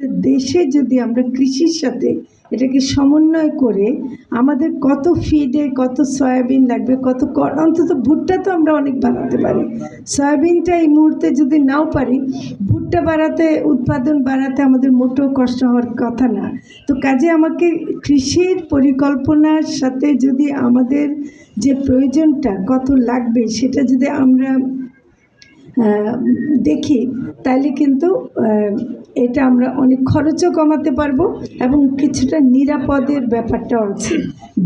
দেশে যদি আমরা কৃষির সাথে এটাকে সমন্বয় করে আমাদের কত ফিডে কত সয়াবিন লাগবে, কত অন্তত ভুট্টা তো আমরা অনেক বাড়াতে পারি। সয়াবিনটা এই মুহূর্তে যদি নাও পারি, ভুট্টা বাড়াতে, উৎপাদন বাড়াতে আমাদের মোটেও কষ্ট হওয়ার কথা না। তো কাজে আমাকে কৃষির পরিকল্পনার সাথে যদি আমাদের যে প্রয়োজনটা কত লাগবে সেটা যদি আমরা দেখি, তাহলে কিন্তু এটা আমরা অনেক খরচও কমাতে পারবো এবং কিছুটা নিরাপদের ব্যাপারটাও আছে।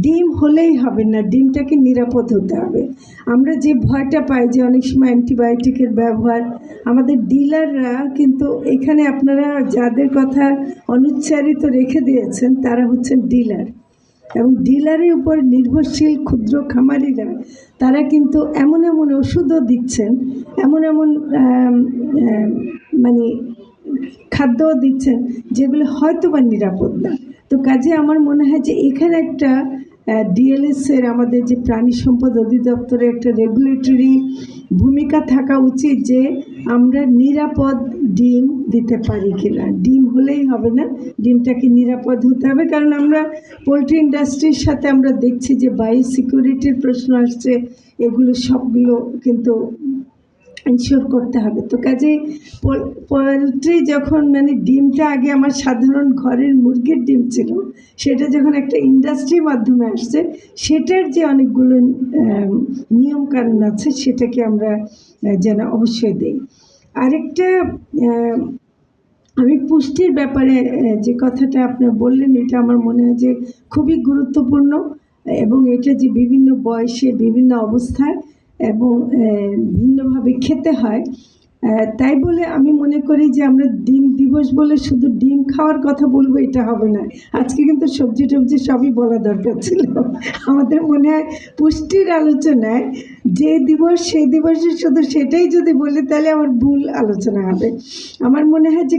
ডিম হলেই হবে না, ডিমটাকে নিরাপদ হতে হবে। আমরা যে ভয়টা পাই যে অনেক সময় অ্যান্টিবায়োটিকের ব্যবহার, আমাদের ডিলাররা কিন্তু এখানে আপনারা যাদের কথা অনুচ্চারিত রেখে দিয়েছেন তারা হচ্ছেন ডিলার, এবং ডিলারের উপর নির্ভরশীল ক্ষুদ্র খামারিরা তারা কিন্তু এমন এমন ওষুধও দিচ্ছেন, এমন এমন মানে খাদ্যও দিচ্ছেন যেগুলো হয়তো বা নিরাপদ না। তো কাজে আমার মনে হয় যে এখানে একটা ডিএলএসের, আমাদের যে প্রাণী সম্পদ অধিদপ্তরের একটা রেগুলেটরি ভূমিকা থাকা উচিত যে আমরা নিরাপদ ডিম দিতে পারি কিনা। ডিম হলেই হবে না, ডিমটাকে নিরাপদ হতে হবে, কারণ আমরা পোলট্রি ইন্ডাস্ট্রির সাথে আমরা দেখছি যে বায়োসিকিউরিটির প্রশ্ন আসছে, এগুলো সবগুলো কিন্তু ইনশিওর করতে হবে। তো কাজেই পোলট্রি যখন ডিমটা আগে আমার সাধারণ ঘরের মুরগির ডিম ছিল, সেটা যখন একটা ইন্ডাস্ট্রির মাধ্যমে আসছে, সেটার যে অনেকগুলো নিয়মকানুন আছে সেটাকে আমরা যেন অবশ্যই দিই। আরেকটা আমি পুষ্টির ব্যাপারে যে কথাটা আপনার বললেন, এটা আমার মনে হয় যে খুবই গুরুত্বপূর্ণ, এবং এটা যে বিভিন্ন বয়সে বিভিন্ন অবস্থায় এবং ভিন্নভাবে খেতে হয়, তাই বলে আমি মনে করি যে আমরা ডিম দিবস বলে শুধু ডিম খাওয়ার কথা বলবো, এটা হবে না। আজকে কিন্তু সবজি টবজি সবই বলা দরকার ছিল। আমাদের মনে হয় পুষ্টির আলোচনায় যে দিবস, সেই দিবসে শুধু সেটাই যদি বলি তাহলে আমার ভুল আলোচনা হবে। আমার মনে হয় যে